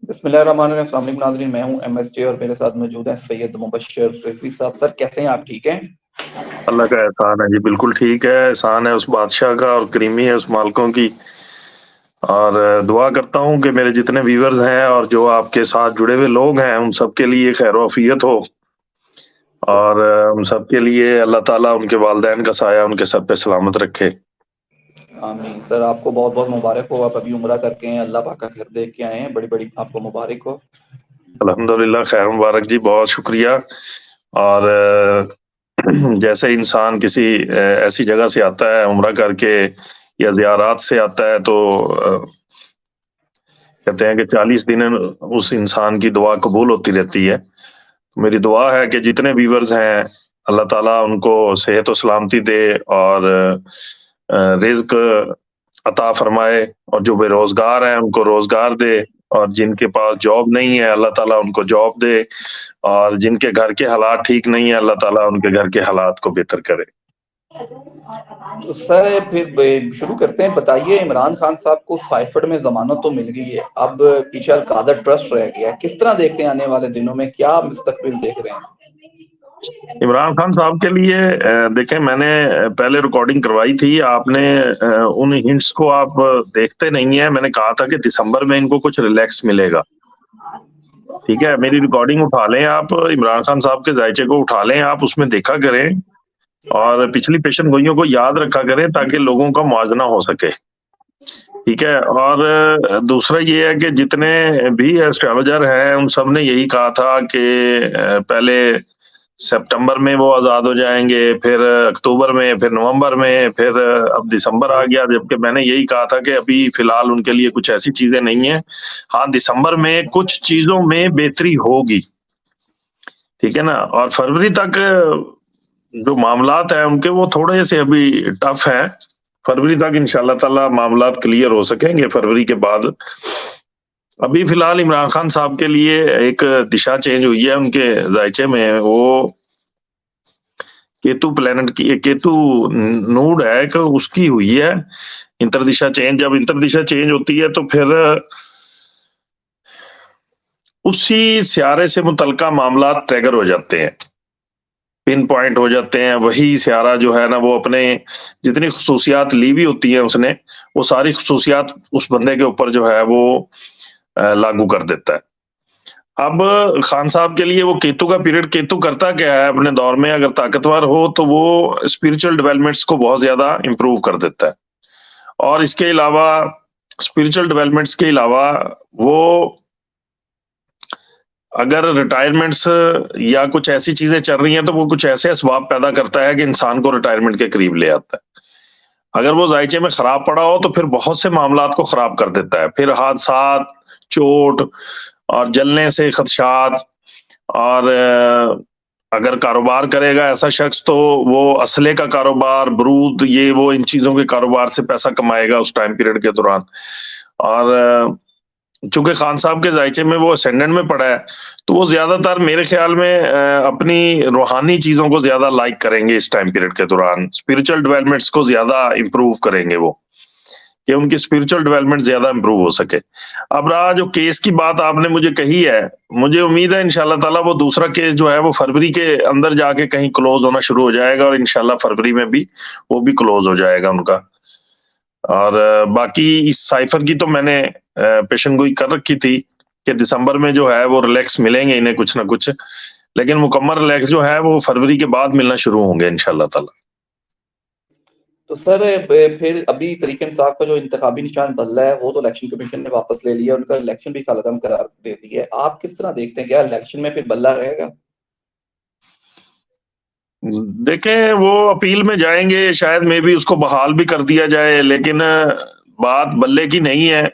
بسم اللہ الرحمن الرحیم، السلام علیکم ناظرین، میں ہوں ایم ایس جے اور میرے ساتھ موجود ہیں سید مبشر رضوی صاحب۔ سر کیسے ہیں آپ؟ ٹھیک ہیں؟ اللہ کا احسان ہے جی، بالکل ٹھیک ہے۔ احسان ہے اس بادشاہ کا اور کریمی ہے اس مالکوں کی، اور دعا کرتا ہوں کہ میرے جتنے ویورز ہیں اور جو آپ کے ساتھ جڑے ہوئے لوگ ہیں ان سب کے لیے خیر و عافیت ہو، اور ان سب کے لیے اللہ تعالیٰ ان کے والدین کا سایہ ان کے سر پہ سلامت رکھے۔ آمین۔ سر آپ کو بہت بہت مبارک ہو، آپ ابھی عمرہ کر کے ہیں، اللہ پاک کا گھر دیکھ کے آئے ہیں، بڑی بڑی آپ کو مبارک ہو۔ الحمدللہ، خیر مبارک جی، بہت شکریہ۔ اور جیسے انسان کسی ایسی جگہ سے آتا ہے عمرہ کر کے یا زیارات سے آتا ہے تو کہتے ہیں کہ 40 دن اس انسان کی دعا قبول ہوتی رہتی ہے۔ میری دعا ہے کہ جتنے ویورز ہیں اللہ تعالیٰ ان کو صحت و سلامتی دے اور رزق عطا فرمائے، اور جو بے روزگار ہیں ان کو روزگار دے، اور جن کے پاس جاب نہیں ہے اللہ تعالیٰ ان کو جاب دے، اور جن کے گھر کے حالات ٹھیک نہیں ہے اللہ تعالیٰ ان کے گھر کے حالات کو بہتر کرے۔ تو سر پھر شروع کرتے ہیں۔ بتائیے، عمران خان صاحب کو سائفر میں ضمانت تو مل گئی ہے، اب پیچھے القادر ٹرسٹ رہ گیا ہے، کس طرح دیکھتے ہیں آنے والے دنوں میں، کیا مستقبل دیکھ رہے ہیں؟ عمران خان صاحب کے لیے دیکھیں، میں نے پہلے ریکارڈنگ کروائی تھی، آپ نے ان ہنٹس کو آپ دیکھتے نہیں ہیں۔ میں نے کہا تھا کہ دسمبر میں ان کو کچھ ریلیکس ملے گا، ٹھیک ہے؟ میری ریکارڈنگ اٹھا لیں آپ، عمران خان صاحب کے ذائچے کو اٹھا لیں آپ، اس میں دیکھا کریں اور پچھلی پیشن گوئیوں کو یاد رکھا کریں تاکہ لوگوں کا موازنہ ہو سکے، ٹھیک ہے؟ اور دوسرا یہ ہے کہ جتنے بھی ایسٹرالوجر ہیں ان سب نے یہی کہا تھا کہ پہلے سپٹمبر میں وہ آزاد ہو جائیں گے، پھر اکتوبر میں، پھر نومبر میں، پھر اب دسمبر آ گیا، جبکہ میں نے یہی کہا تھا کہ ابھی فی الحال ان کے لیے کچھ ایسی چیزیں نہیں ہیں۔ ہاں، دسمبر میں کچھ چیزوں میں بہتری ہوگی، ٹھیک ہے نا؟ اور فروری تک جو معاملات ہیں ان کے وہ تھوڑے سے ابھی ٹف ہیں، فروری تک انشاءاللہ تعالی معاملات کلیئر ہو سکیں گے۔ فروری کے بعد ابھی فی الحال عمران خان صاحب کے لیے ایک دشا چینج ہوئی ہے ان کے ذائچے میں، وہ کیتو پلانٹ کی، کیتو نوڈ ہے کہ اس کی ہوئی ہے انتردشا چینج۔ جب انتردشا چینج ہوتی ہے تو پھر اسی سیارے سے متعلقہ معاملات ٹریگر ہو جاتے ہیں، پن پوائنٹ ہو جاتے ہیں۔ وہی سیارہ جو ہے نا وہ اپنے جتنی خصوصیات لی ہوئی ہوتی ہیں اس نے، وہ ساری خصوصیات اس بندے کے اوپر جو ہے وہ لاگو کر دیتا ہے۔ اب خان صاحب کے لیے وہ کیتو کا پیریڈ، کیتو کرتا کیا ہے اپنے دور میں، اگر طاقتور ہو تو وہ اسپرچل ڈیولپمنٹس کو بہت زیادہ امپروو کر دیتا ہے، اور اس کے علاوہ اسپرچل ڈیولپمنٹس کے علاوہ وہ اگر ریٹائرمنٹس یا کچھ ایسی چیزیں چل رہی ہیں تو وہ کچھ ایسے اسباب پیدا کرتا ہے کہ انسان کو ریٹائرمنٹ کے قریب لے آتا ہے۔ اگر وہ ذائچے میں خراب پڑا ہو تو پھر بہت سے معاملات کو خراب کر دیتا ہے، پھر حادثات، چوٹ اور جلنے سے خدشات، اور اگر کاروبار کرے گا ایسا شخص تو وہ اسلحے کا کاروبار، برود، یہ وہ ان چیزوں کے کاروبار سے پیسہ کمائے گا اس ٹائم پیریڈ کے دوران۔ اور چونکہ خان صاحب کے ذائچے میں وہ اسینڈنٹ میں پڑا ہے تو وہ زیادہ تر میرے خیال میں اپنی روحانی چیزوں کو زیادہ لائک کریں گے اس ٹائم پیریڈ کے دوران، اسپرچل ڈیولپمنٹس کو زیادہ امپروو کریں گے وہ، کہ ان کی اسپرچل ڈیولپمنٹ زیادہ امپروو ہو سکے۔ اب رہا جو کیس کی بات آپ نے مجھے کہی ہے، مجھے امید ہے انشاءاللہ تعالیٰ وہ دوسرا کیس جو ہے وہ فروری کے اندر جا کے کہیں کلوز ہونا شروع ہو جائے گا، اور انشاءاللہ فروری میں بھی وہ بھی کلوز ہو جائے گا ان کا۔ اور باقی اس سائفر کی تو میں نے پیشن گوئی کر رکھی تھی کہ دسمبر میں جو ہے وہ ریلیکس ملیں گے انہیں کچھ نہ کچھ، لیکن مکمل ریلیکس جو ہے وہ فروری کے بعد ملنا شروع ہوں گے انشاءاللہ تعالیٰ۔ تو سر پھر ابھی طریق انصاف کا جو انتخابی نشان بدلا ہے وہ تو الیکشن کمیشن نے واپس لے لیا، ان کا الیکشن بھی کالعدم قرار دے دی ہے، آپ کس طرح دیکھتے ہیں، کیا الیکشن میں پھر بدلا رہے گا؟ دیکھیں، وہ اپیل میں جائیں گے، شاید میں بھی اس کو بحال بھی کر دیا جائے، لیکن بات بلے کی نہیں ہے۔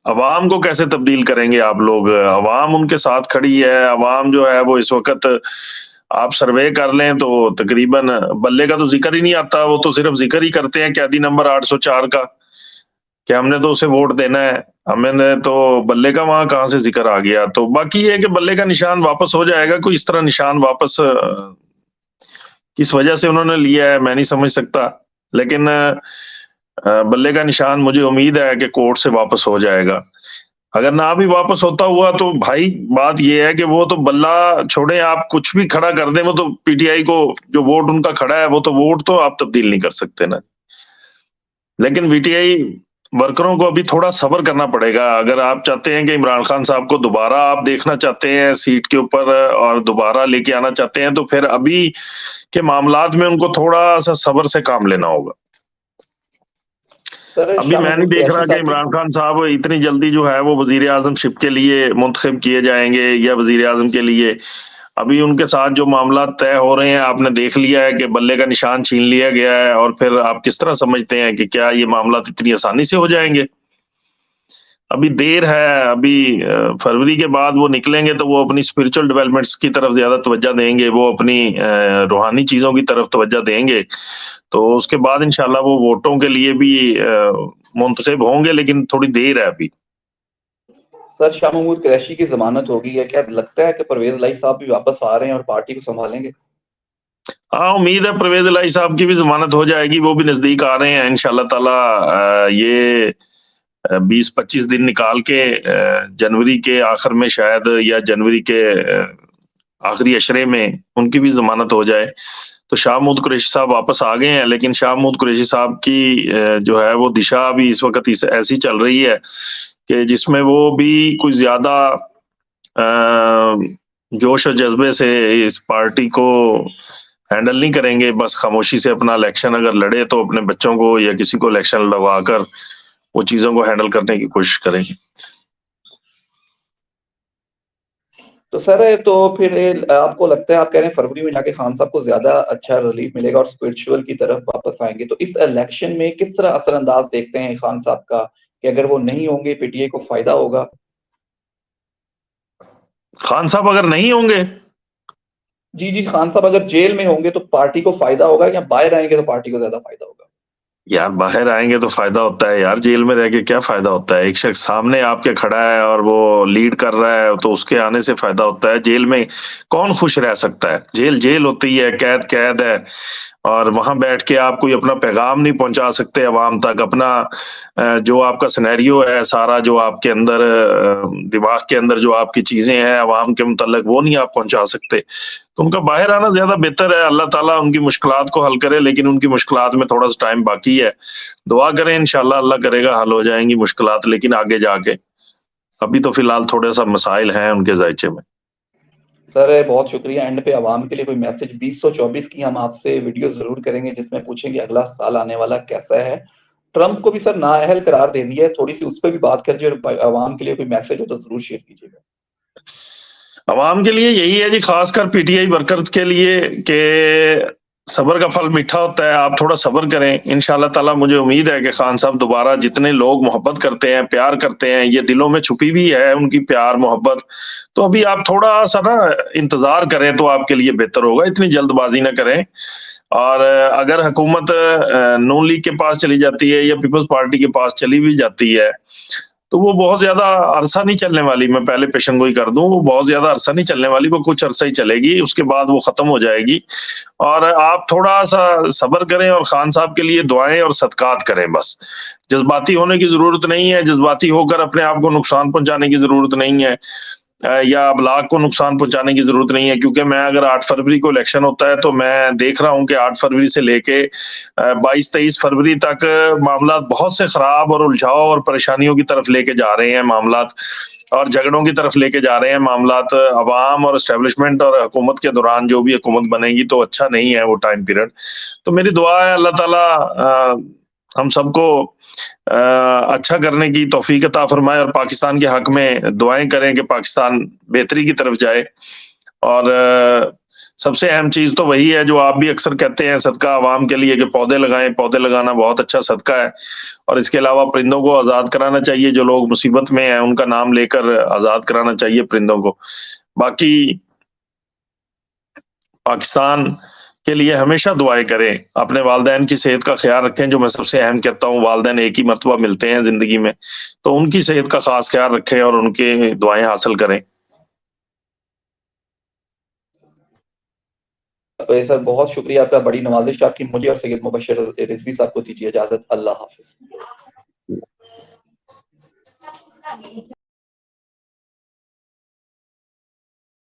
عوام کو کیسے تبدیل کریں گے آپ لوگ؟ عوام ان کے ساتھ کھڑی ہے، عوام جو ہے وہ اس وقت آپ سروے کر لیں تو تقریباً بلے کا تو ذکر ہی نہیں آتا، وہ تو صرف ذکر ہی کرتے ہیں قیدی نمبر 804 کا کہ ہم نے تو اسے ووٹ دینا ہے، ہمیں نے تو بلے کا وہاں کہاں سے ذکر آ گیا۔ تو باقی یہ ہے کہ بلے کا نشان واپس ہو جائے گا، کوئی اس طرح نشان واپس کس وجہ سے انہوں نے لیا ہے میں نہیں سمجھ سکتا، لیکن بلے کا نشان مجھے امید ہے کہ کورٹ سے واپس ہو جائے گا۔ اگر نہ بھی واپس ہوتا ہوا تو بھائی بات یہ ہے کہ وہ تو بلہ چھوڑیں، آپ کچھ بھی کھڑا کر دیں، وہ تو پی ٹی آئی کو جو ووٹ ان کا کھڑا ہے وہ تو ووٹ تو آپ تبدیل نہیں کر سکتے نا. لیکن وی ٹی آئی ورکروں کو ابھی تھوڑا صبر کرنا پڑے گا. اگر آپ چاہتے ہیں کہ عمران خان صاحب کو دوبارہ آپ دیکھنا چاہتے ہیں سیٹ کے اوپر اور دوبارہ لے کے آنا چاہتے ہیں، تو پھر ابھی کے معاملات میں ان کو تھوڑا سا صبر سے کام لینا ہوگا. ابھی میں نہیں دیکھ رہا کہ عمران خان صاحب اتنی جلدی جو ہے وہ وزیر اعظم شپ کے لیے منتخب کیے جائیں گے یا وزیر اعظم کے لیے. ابھی ان کے ساتھ جو معاملات طے ہو رہے ہیں آپ نے دیکھ لیا ہے کہ بلے کا نشان چھین لیا گیا ہے، اور پھر آپ کس طرح سمجھتے ہیں کہ کیا یہ معاملات اتنی آسانی سے ہو جائیں گے؟ ابھی دیر ہے. ابھی فروری کے بعد وہ نکلیں گے تو وہ اپنی اسپرچل ڈیولپمنٹس کی طرف زیادہ توجہ دیں گے، وہ اپنی روحانی چیزوں کی طرف توجہ دیں گے. تو اس کے بعد انشاءاللہ وہ ووٹوں کے لیے بھی منتخب ہوں گے، لیکن تھوڑی دیر ہے ابھی. سر شاہ محمود قریشی کی ضمانت ہو گئی ہے، کیا لگتا ہے کہ پرویز الہی صاحب بھی واپس آ رہے ہیں اور پارٹی کو سنبھالیں گے؟ ہاں امید ہے پرویز الہی صاحب کی بھی ضمانت ہو جائے گی، وہ بھی نزدیک آ رہے ہیں انشاءاللہ تعالی. یہ 20-25 دن نکال کے جنوری کے آخر میں شاید یا جنوری کے آخری عشرے میں ان کی بھی ضمانت ہو جائے. تو شاہ محمود قریشی صاحب واپس آ گئے ہیں، لیکن شاہ محمود قریشی صاحب کی جو ہے وہ دشا بھی اس وقت ایسی چل رہی ہے کہ جس میں وہ بھی کچھ زیادہ جوش و جذبے سے اس پارٹی کو ہینڈل نہیں کریں گے. بس خاموشی سے اپنا الیکشن اگر لڑے تو اپنے بچوں کو یا کسی کو الیکشن لڑوا کر وہ چیزوں کو ہینڈل کرنے کی کوشش کریں گے. تو سر تو پھر آپ کو لگتا ہے، آپ کہہ رہے ہیں فروری میں جا کے خان صاحب کو زیادہ اچھا ریلیف ملے گا اور اسپرچول کی طرف واپس آئیں گے، تو اس الیکشن میں کس طرح اثر انداز دیکھتے ہیں خان صاحب کا کہ اگر وہ نہیں ہوں گے پی ٹی آئی کو فائدہ ہوگا؟ خان صاحب اگر نہیں ہوں گے، جی خان صاحب اگر جیل میں ہوں گے تو پارٹی کو فائدہ ہوگا یا باہر آئیں گے تو پارٹی کو زیادہ فائدہ ہوگا؟ یار باہر آئیں گے تو فائدہ ہوتا ہے یار، جیل میں رہ کے کیا فائدہ ہوتا ہے؟ ایک شخص سامنے آپ کے کھڑا ہے اور وہ لیڈ کر رہا ہے تو اس کے آنے سے فائدہ ہوتا ہے. جیل میں کون خوش رہ سکتا ہے؟ جیل جیل ہوتی ہے، قید قید ہے، اور وہاں بیٹھ کے آپ کوئی اپنا پیغام نہیں پہنچا سکتے عوام تک. اپنا جو آپ کا سینیریو ہے سارا، جو آپ کے اندر دماغ کے اندر جو آپ کی چیزیں ہیں عوام کے متعلق، وہ نہیں آپ پہنچا سکتے. تو ان کا باہر آنا زیادہ بہتر ہے. اللہ تعالیٰ ان کی مشکلات کو حل کرے، لیکن ان کی مشکلات میں تھوڑا سا ٹائم باقی ہے. دعا کریں انشاءاللہ اللہ کرے گا حل ہو جائیں گی مشکلات، لیکن آگے جا کے. ابھی تو فی الحال تھوڑے سا مسائل ہیں ان کے ذائچے میں. سر بہت شکریہ. اینڈ پہ عوام کے لیے کوئی میسج 2024 کی ہم آپ سے ویڈیو ضرور کریں گے جس میں پوچھیں گے اگلا سال آنے والا کیسا ہے. ٹرمپ کو بھی سر نااہل قرار دے دیا ہے، تھوڑی سی اس پہ بھی بات کر اور عوام کے لیے کوئی میسج ہو تو ضرور شیئر کیجیے گا. عوام کے لیے یہی ہے جی، خاص کر پی ٹی آئی ورکرز کے لیے، کہ صبر کا پھل میٹھا ہوتا ہے. آپ تھوڑا صبر کریں انشاءاللہ تعالیٰ. مجھے امید ہے کہ خان صاحب دوبارہ، جتنے لوگ محبت کرتے ہیں پیار کرتے ہیں، یہ دلوں میں چھپی بھی ہے ان کی پیار محبت، تو ابھی آپ تھوڑا سا نا انتظار کریں تو آپ کے لیے بہتر ہوگا. اتنی جلد بازی نہ کریں. اور اگر حکومت نون لیگ کے پاس چلی جاتی ہے یا پیپلز پارٹی کے پاس چلی بھی جاتی ہے تو وہ بہت زیادہ عرصہ نہیں چلنے والی. میں پہلے پیشن گوئی کر دوں، وہ بہت زیادہ عرصہ نہیں چلنے والی، وہ کچھ عرصہ ہی چلے گی، اس کے بعد وہ ختم ہو جائے گی. اور آپ تھوڑا سا صبر کریں اور خان صاحب کے لیے دعائیں اور صدقات کریں. بس جذباتی ہونے کی ضرورت نہیں ہے، جذباتی ہو کر اپنے آپ کو نقصان پہنچانے کی ضرورت نہیں ہے، یا ابلاغ کو نقصان پہنچانے کی ضرورت نہیں ہے. کیونکہ میں اگر 8 فروری کو الیکشن ہوتا ہے تو میں دیکھ رہا ہوں کہ 8 فروری سے لے کے 22-23 فروری تک معاملات بہت سے خراب اور الجھاؤ اور پریشانیوں کی طرف لے کے جا رہے ہیں معاملات، اور جھگڑوں کی طرف لے کے جا رہے ہیں معاملات. عوام اور اسٹیبلشمنٹ اور حکومت کے دوران جو بھی حکومت بنے گی تو اچھا نہیں ہے وہ ٹائم پیریڈ. تو میری دعا ہے اللہ تعالیٰ ہم سب کو اچھا کرنے کی توفیق عطا فرمائے، اور پاکستان کے حق میں دعائیں کریں کہ پاکستان بہتری کی طرف جائے. اور سب سے اہم چیز تو وہی ہے جو آپ بھی اکثر کہتے ہیں، صدقہ عوام کے لیے، کہ پودے لگائیں. پودے لگانا بہت اچھا صدقہ ہے. اور اس کے علاوہ پرندوں کو آزاد کرانا چاہیے، جو لوگ مصیبت میں ہیں ان کا نام لے کر آزاد کرانا چاہیے پرندوں کو. باقی پاکستان کے لیے ہمیشہ دعائیں کریں. اپنے والدین کی صحت کا خیال رکھیں، جو میں سب سے اہم کہتا ہوں. والدین ایک ہی مرتبہ ملتے ہیں زندگی میں، تو ان کی صحت کا خاص خیال رکھیں اور ان کے دعائیں حاصل کریں. سر بہت شکریہ آپ کا، بڑی نوازش آپ کی مجھے اور سید مبشر رضوی صاحب کو دیجیے اجازت. اللہ حافظ.